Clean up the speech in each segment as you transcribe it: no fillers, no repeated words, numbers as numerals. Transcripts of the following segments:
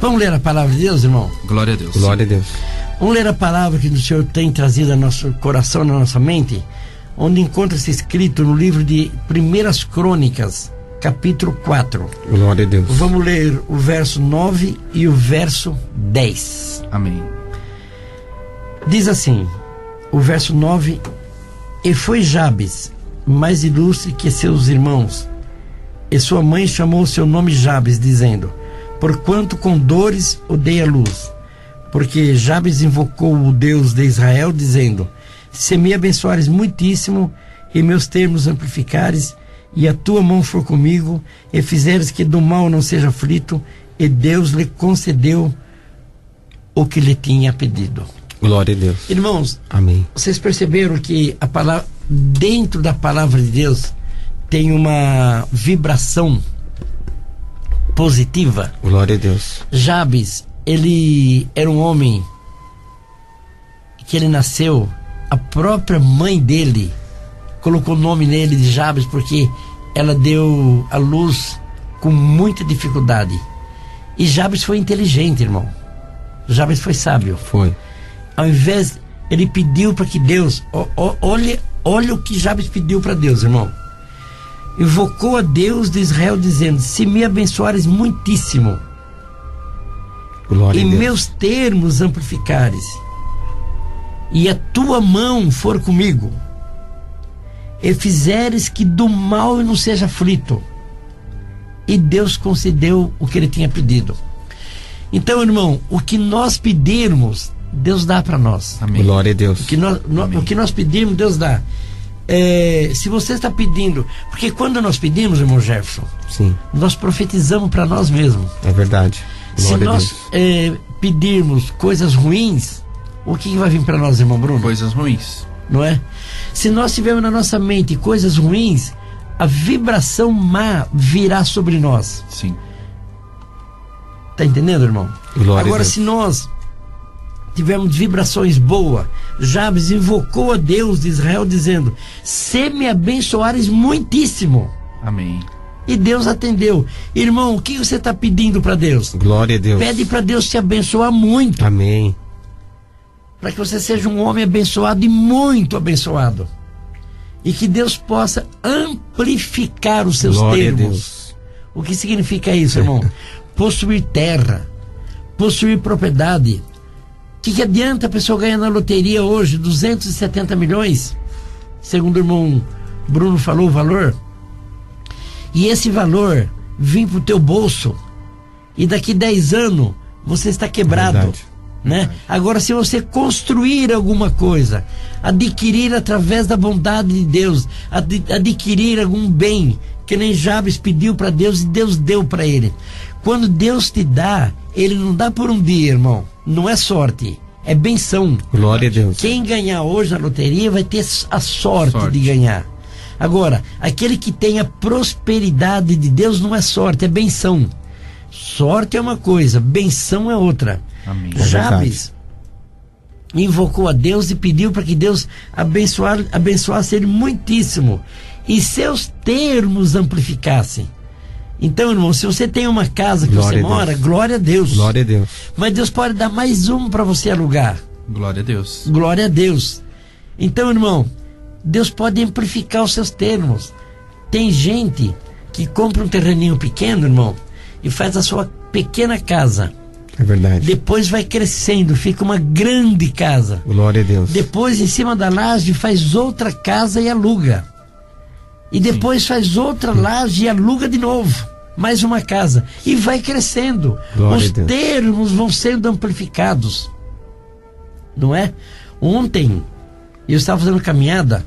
Vamos ler a palavra de Deus, irmão? Glória a Deus. Glória a Deus. Vamos ler a palavra que o Senhor tem trazido ao nosso coração, na nossa mente, onde encontra-se escrito no livro de 1 Crônicas, capítulo 4. Glória a Deus. Vamos ler o verso 9 e o verso 10. Amém. Diz assim, o verso 9: E foi Jabes mais ilustre que seus irmãos, e sua mãe chamou seu nome Jabes, dizendo: porquanto com dores odeia a luz. Porque Jabes invocou o Deus de Israel, dizendo: se me abençoares muitíssimo, e meus termos amplificares, e a tua mão for comigo, e fizeres que do mal não seja aflito, e Deus lhe concedeu o que lhe tinha pedido. Glória a Deus. Irmãos, amém. Vocês perceberam que a palavra, dentro da palavra de Deus, tem uma vibração positiva? Glória a Deus. Jabes, ele era um homem que ele nasceu, a própria mãe dele colocou o nome nele de Jabes porque ela deu a luz com muita dificuldade. E Jabes foi inteligente, irmão. Jabes foi sábio. Foi. Ao invés, ele pediu para que Deus, olha o que Jabes pediu para Deus, irmão. Invocou a Deus de Israel, dizendo: se me abençoares muitíssimo, glória e a Deus, meus termos amplificares, e a tua mão for comigo, e fizeres que do mal eu não seja aflito. E Deus concedeu o que ele tinha pedido. Então, irmão, o que nós pedirmos, Deus dá para nós. Amém. Glória a Deus. O que nós pedirmos, Deus dá. Se você está pedindo, porque quando nós pedimos, irmão Jefferson, sim, nós profetizamos para nós mesmos. É verdade. Se nós pedirmos coisas ruins, o que vai vir para nós, irmão Bruno? Coisas ruins. Não é? Se nós tivermos na nossa mente coisas ruins, a vibração má virá sobre nós. Sim. Tá entendendo, irmão? Glória Agora, a Deus. se nós tivemos vibrações boas, Jabes invocou a Deus de Israel, dizendo: se me abençoares muitíssimo. Amém. E Deus atendeu. Irmão, o que você está pedindo para Deus? Glória a Deus. Pede para Deus te abençoar muito. Amém. Para que você seja um homem abençoado e muito abençoado. E que Deus possa amplificar os seus Glória termos. a Deus. O que significa isso, irmão? Possuir terra, possuir propriedade. O que adianta a pessoa ganhar na loteria hoje 270 milhões? Segundo o irmão Bruno falou o valor. E esse valor vir pro teu bolso, e daqui 10 anos você está quebrado. Verdade. Né? Agora, se você construir alguma coisa, adquirir através da bondade de Deus, adquirir algum bem, que nem Jabes pediu para Deus e Deus deu para ele. Quando Deus te dá, ele não dá por um dia, irmão. Não é sorte, é benção. Glória a Deus. Quem ganhar hoje na loteria vai ter a sorte de ganhar. Agora, aquele que tem a prosperidade de Deus não é sorte, é benção. Sorte é uma coisa, benção é outra. Amém. Jabes invocou a Deus e pediu para que Deus abençoasse ele muitíssimo e seus termos amplificassem. Então, irmão, se você tem uma casa que glória você mora, glória a Deus. Glória a Deus. Mas Deus pode dar mais um para você alugar. Glória a Deus. Glória a Deus. Então, irmão, Deus pode amplificar os seus termos. Tem gente que compra um terreninho pequeno, irmão, e faz a sua pequena casa. É verdade. Depois vai crescendo, fica uma grande casa. Glória a Deus. Depois, em cima da laje, faz outra casa e aluga. E depois faz outra laje e aluga de novo. Mais uma casa. E vai crescendo. Glória Os a Deus. termos vão sendo amplificados. Não é? Ontem, eu estava fazendo caminhada,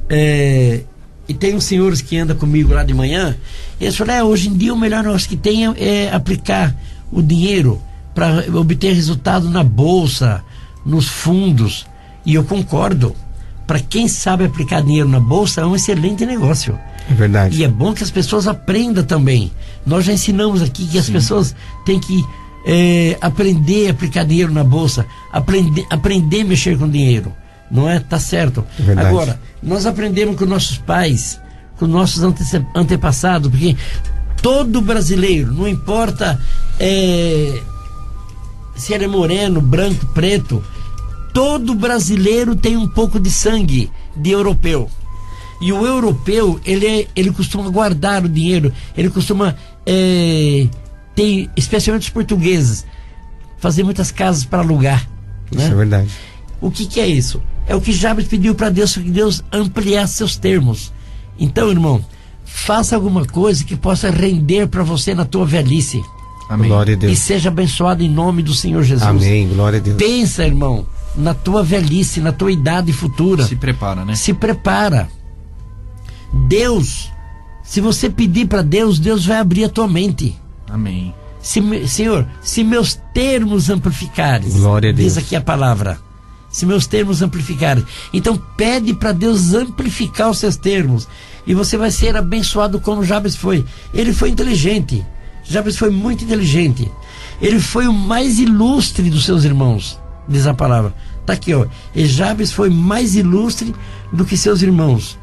e tem uns senhores que andam comigo lá de manhã, e eles falaram: hoje em dia o melhor negócio que tem é aplicar o dinheiro para obter resultado na bolsa, nos fundos. E eu concordo. Para quem sabe aplicar dinheiro na bolsa, é um excelente negócio. É verdade. E é bom que as pessoas aprendam também. Nós já ensinamos aqui que as pessoas têm que aprender a aplicar dinheiro na bolsa, aprender a mexer com dinheiro. Não é? Tá certo. É verdade. Agora, nós aprendemos com nossos pais, com nossos antepassados, porque todo brasileiro, não importa se ele é moreno, branco, preto, todo brasileiro tem um pouco de sangue de europeu. E o europeu, ele costuma guardar o dinheiro, ele costuma, tem, especialmente os portugueses, fazer muitas casas para alugar. Isso né? é verdade. O que é isso? É o que Jabes pediu para Deus, que Deus ampliasse seus termos. Então, irmão, faça alguma coisa que possa render para você na tua velhice. Amém. Glória a Deus. E seja abençoado em nome do Senhor Jesus. Amém. Glória a Deus. Pensa, irmão, na tua velhice, na tua idade futura. Se prepara, né? Se prepara. Deus, se você pedir para Deus, Deus vai abrir a tua mente. Amém. Senhor, se meus termos amplificares, Glória a Deus. diz aqui a palavra, se meus termos amplificares, então pede para Deus amplificar os seus termos, e você vai ser abençoado como Jabes foi. Ele foi inteligente. Jabes foi muito inteligente. Ele foi o mais ilustre dos seus irmãos, diz a palavra. Tá aqui, ó. E Jabes foi mais ilustre do que seus irmãos.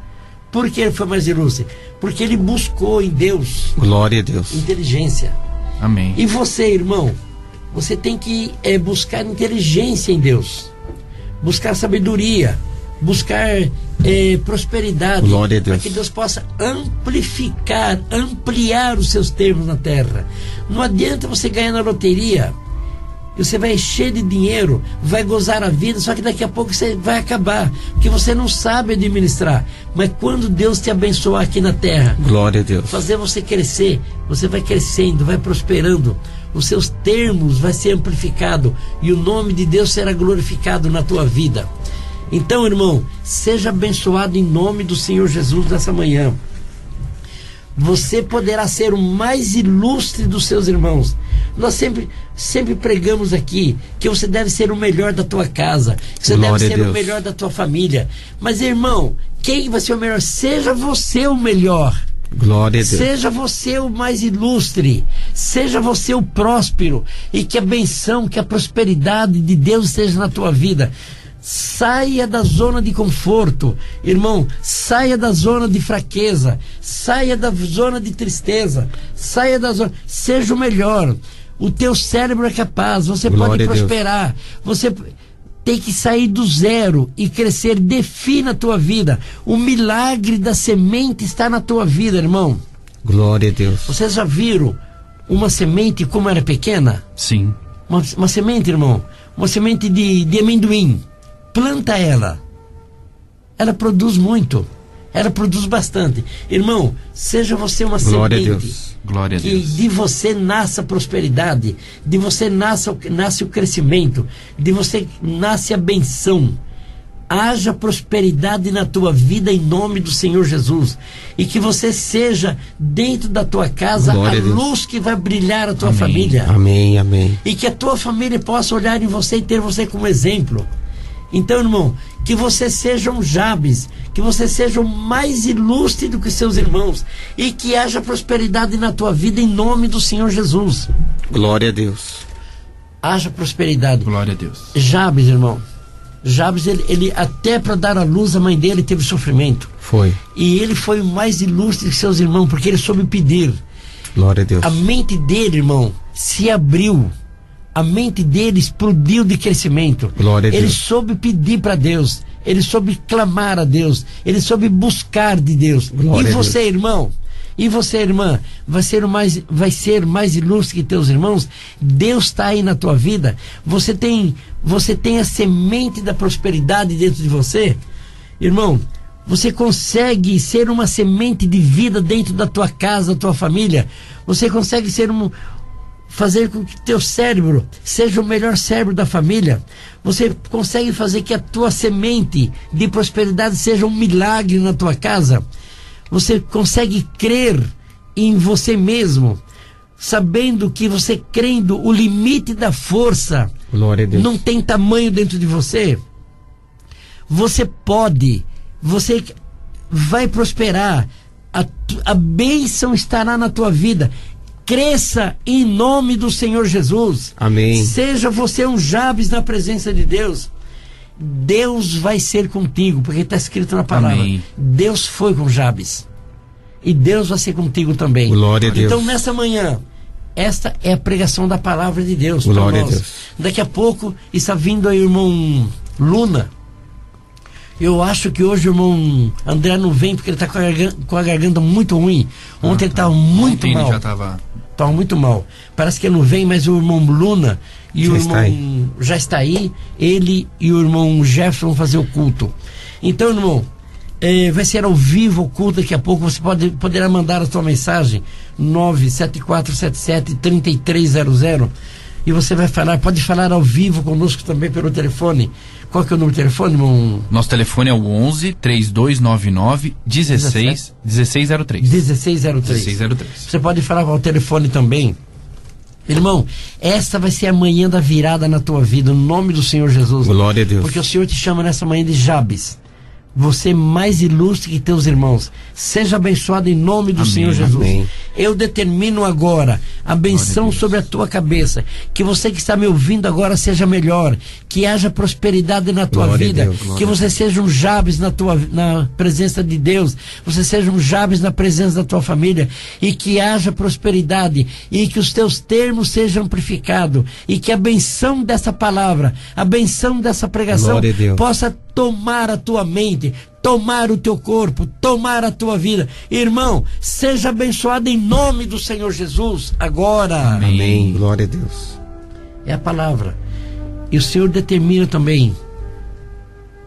Por que ele foi mais ilustre? Porque ele buscou em Deus Glória a Deus. inteligência. Amém. E você, irmão, você tem que buscar inteligência em Deus, buscar sabedoria, buscar prosperidade, Glória a Deus. para que Deus possa ampliar os seus termos na terra. Não adianta você ganhar na loteria e você vai cheio de dinheiro, vai gozar a vida, só que daqui a pouco você vai acabar, porque você não sabe administrar. Mas quando Deus te abençoar aqui na terra, Glória a Deus. fazer você crescer, você vai crescendo, vai prosperando, os seus termos vai ser amplificado e o nome de Deus será glorificado na tua vida. Então, irmão, seja abençoado em nome do Senhor Jesus nessa manhã. Você poderá ser o mais ilustre dos seus irmãos. Nós sempre pregamos aqui que você deve ser o melhor da tua casa, que você Glória deve a ser Deus. o melhor da tua família. Mas, irmão, quem vai ser o melhor? Seja você o melhor. Glória a Deus. Seja você o mais ilustre, seja você o próspero, e que a benção, que a prosperidade de Deus esteja na tua vida. Saia da zona de conforto, irmão, saia da zona de fraqueza, saia da zona de tristeza, saia da zona, seja o melhor. O teu cérebro é capaz, você Glória pode a Deus. prosperar, você tem que sair do zero e crescer. Defina a tua vida. O milagre da semente está na tua vida, irmão. Glória a Deus. Vocês já viram uma semente como era pequena? Sim. Uma semente, irmão, uma semente de amendoim. Planta ela. Ela produz muito. Ela produz bastante. Irmão, seja você uma Glória a semente. Deus. Glória a Que Deus. de você nasça a prosperidade, de você nasce o crescimento, de você nasce a benção. Haja prosperidade na tua vida em nome do Senhor Jesus, e que você seja dentro da tua casa Glória a a Deus. luz que vai brilhar a tua Amém. família, Amém, amém. e que a tua família possa olhar em você e ter você como exemplo. Então, irmão, que você seja um Jabes, que você seja o mais ilustre do que seus irmãos, e que haja prosperidade na tua vida em nome do Senhor Jesus. Glória a Deus. Haja prosperidade. Glória a Deus. Jabes, irmão, Jabes, ele até para dar à luz a mãe dele teve sofrimento, Foi. e ele foi o mais ilustre de seus irmãos, porque ele soube pedir. Glória a Deus. A mente dele, irmão, se abriu. A mente dele explodiu de crescimento. Glória a Ele Deus. soube pedir para Deus. Ele soube clamar a Deus. Ele soube buscar de Deus. Glória E a você, Deus. irmão? E você, irmã? Vai ser mais ilustre que teus irmãos? Deus está aí na tua vida. Você tem a semente da prosperidade dentro de você? Irmão, você consegue ser uma semente de vida dentro da tua casa, da tua família? Você consegue fazer com que teu cérebro seja o melhor cérebro da família? Você consegue fazer que a tua semente de prosperidade seja um milagre na tua casa? Você consegue crer em você mesmo, sabendo que você crendo, o limite da força Glória a Deus. não tem tamanho dentro de você? Você pode, você vai prosperar, a bênção estará na tua vida. Cresça em nome do Senhor Jesus. Amém. Seja você um Jabes na presença de Deus. Deus vai ser contigo, porque está escrito na palavra. Amém. Deus foi com Jabes, e Deus vai ser contigo também. Glória a Deus. Então, nessa manhã, esta é a pregação da palavra de Deus para Glória a nós. Deus. Daqui a pouco está vindo aí o irmão Luna. Eu acho que hoje o irmão André não vem porque ele está com a garganta muito ruim. Ontem ele estava muito mal. Já estava muito mal. Parece que ele não vem, mas o irmão Luna e o irmão já está aí. Ele e o irmão Jefferson vão fazer o culto. Então, irmão, vai ser ao vivo o culto. Daqui a pouco você poderá mandar a sua mensagem 97477-3300 e você vai falar, pode falar ao vivo conosco também pelo telefone. Qual que é o número de telefone, irmão? Nosso telefone é o 11-3299-1603. 1603. Você pode falar ao telefone também. Irmão, esta vai ser a manhã da virada na tua vida, no nome do Senhor Jesus. Glória a Deus. Porque o Senhor te chama nessa manhã de Jabes. Você é mais ilustre que teus irmãos. Seja abençoado em nome do Senhor Jesus. Amém. Eu determino agora a benção sobre a tua cabeça. Que você que está me ouvindo agora seja melhor. Que haja prosperidade na tua vida. Que você seja um Jabes na presença de Deus. Você seja um Jabes na presença da tua família. E que haja prosperidade. E que os teus termos sejam amplificados. E que a benção dessa palavra, a benção dessa pregação possa tomar a tua mente, tomar o teu corpo, tomar a tua vida. Irmão, seja abençoado em nome do Senhor Jesus agora. Amém. Glória a Deus. É a palavra. E o Senhor determina também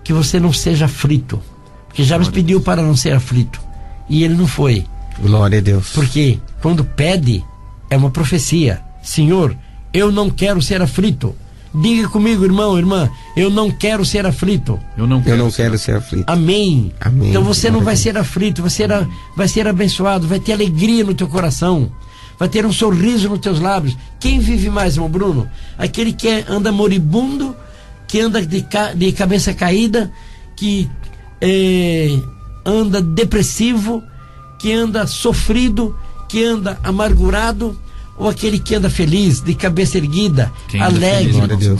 que você não seja aflito, porque Jabes pediu para não ser aflito e ele não foi. Glória a Deus. Porque quando pede é uma profecia. Senhor, eu não quero ser aflito. Diga comigo, irmão, irmã, eu não quero ser aflito. Eu não quero ser aflito. Amém. Amém. Então você não vai ser aflito, vai ser abençoado, vai ter alegria no teu coração, vai ter um sorriso nos teus lábios. Quem vive mais, irmão Bruno? Aquele que anda moribundo, que anda de cabeça caída, que anda depressivo, que anda sofrido, que anda amargurado, ou aquele que anda feliz, de cabeça erguida, alegre,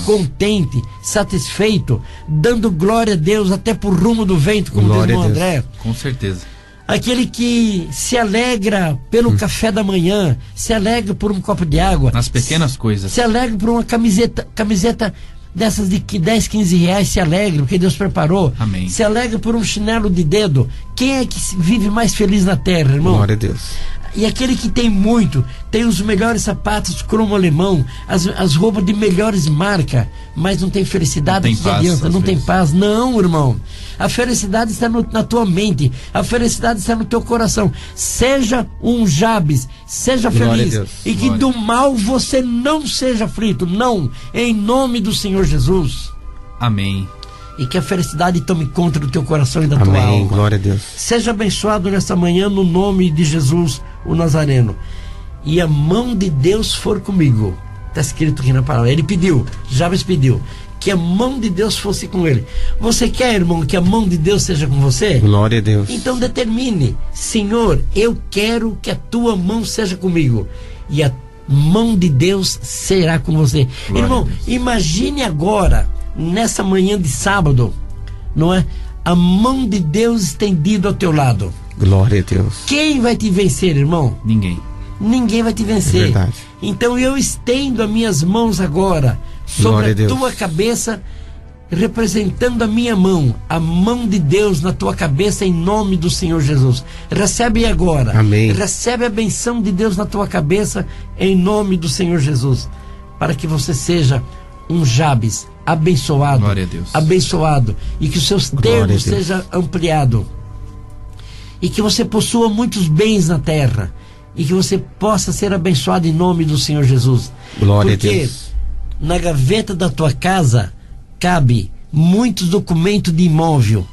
contente, satisfeito, dando glória a Deus até por rumo do vento, como diz o irmão André. Com certeza. Aquele que se alegra pelo café da manhã, se alegra por um copo de água. Nas pequenas coisas. Se alegra por uma camiseta dessas de 10, 15 reais, se alegra, porque Deus preparou. Amém. Se alegra por um chinelo de dedo. Quem é que vive mais feliz na terra, irmão? Glória a Deus. E aquele que tem muito, tem os melhores sapatos cromo alemão, as roupas de melhores marcas, mas não tem felicidade, que adianta, não tem paz. Não, irmão. A felicidade está na tua mente, a felicidade está no teu coração. Seja um Jabes, seja feliz, e que do mal você não seja aflito, não, em nome do Senhor Jesus. Amém. E que a felicidade tome conta do teu coração e da tua alma. Amém, glória a Deus. Seja abençoado nessa manhã no nome de Jesus, o Nazareno. E a mão de Deus for comigo. Está escrito aqui na palavra. Ele pediu, Jabes pediu, que a mão de Deus fosse com ele. Você quer, irmão, que a mão de Deus seja com você? Glória a Deus. Então determine, Senhor, eu quero que a tua mão seja comigo. E a mão de Deus será com você. Glória irmão, imagine agora, nessa manhã de sábado, não é? A mão de Deus estendida ao teu lado. Glória a Deus. Quem vai te vencer, irmão? Ninguém. Ninguém vai te vencer. É verdade. Então eu estendo as minhas mãos agora sobre a tua cabeça, representando a minha mão, a mão de Deus na tua cabeça, em nome do Senhor Jesus. Recebe agora. Amém. Recebe a benção de Deus na tua cabeça, em nome do Senhor Jesus, para que você seja um Jabes abençoado, glória a Deus, abençoado, e que os seus termos sejam ampliados, e que você possua muitos bens na terra, e que você possa ser abençoado em nome do Senhor Jesus. Glória a Deus. Porque na gaveta da tua casa cabe muitos documentos de imóvel,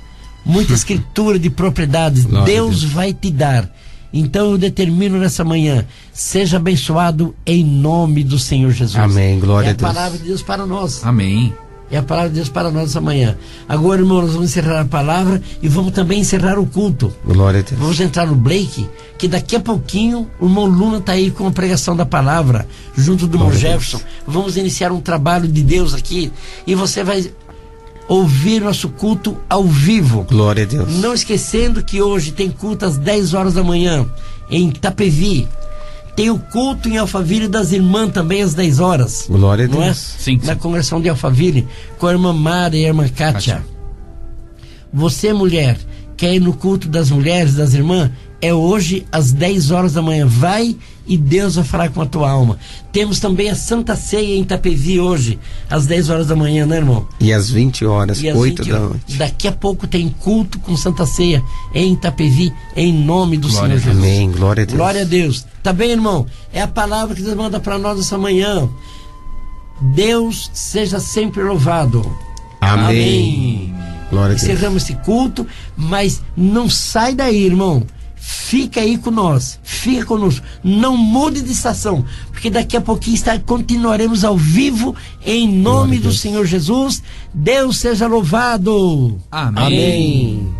muita escritura de propriedades. Deus vai te dar. Então eu determino nessa manhã, seja abençoado em nome do Senhor Jesus. Amém, glória a Deus. É a palavra de Deus para nós. Amém. É a palavra de Deus para nós essa manhã. Agora, irmão, nós vamos encerrar a palavra e vamos também encerrar o culto. Glória a Deus. Vamos entrar no break, que daqui a pouquinho o irmão Luna está aí com a pregação da palavra, junto do irmão Jefferson. Vamos iniciar um trabalho de Deus aqui e você vai ouvir nosso culto ao vivo. Glória a Deus. Não esquecendo que hoje tem culto às 10 horas da manhã em Itapevi. Tem o culto em Alphaville das irmãs também às 10 horas. Glória a Não é? Deus. Sim, Na sim. congregação de Alphaville, com a irmã Mara e a irmã Kátia. Você, mulher, quer ir no culto das mulheres, das irmãs? É hoje às 10 horas da manhã. Vai e Deus vai falar com a tua alma. Temos também a Santa Ceia em Itapevi hoje, às 10 horas da manhã, né, irmão? E às 20 horas, E às 8 20 da horas. noite. Daqui a pouco tem culto com Santa Ceia em Itapevi, em nome do Glória Senhor a Deus. Jesus. Amém. Glória a Deus. Glória a Deus. Tá bem, irmão? É a palavra que Deus manda para nós essa manhã. Deus seja sempre louvado. Amém. Glória a Deus. Encerramos esse culto, mas não sai daí, irmão. Fica aí com nós, fica conosco, não mude de estação, porque daqui a pouquinho continuaremos ao vivo em nome Glória a do Deus. Senhor Jesus. Deus seja louvado. Amém. Amém.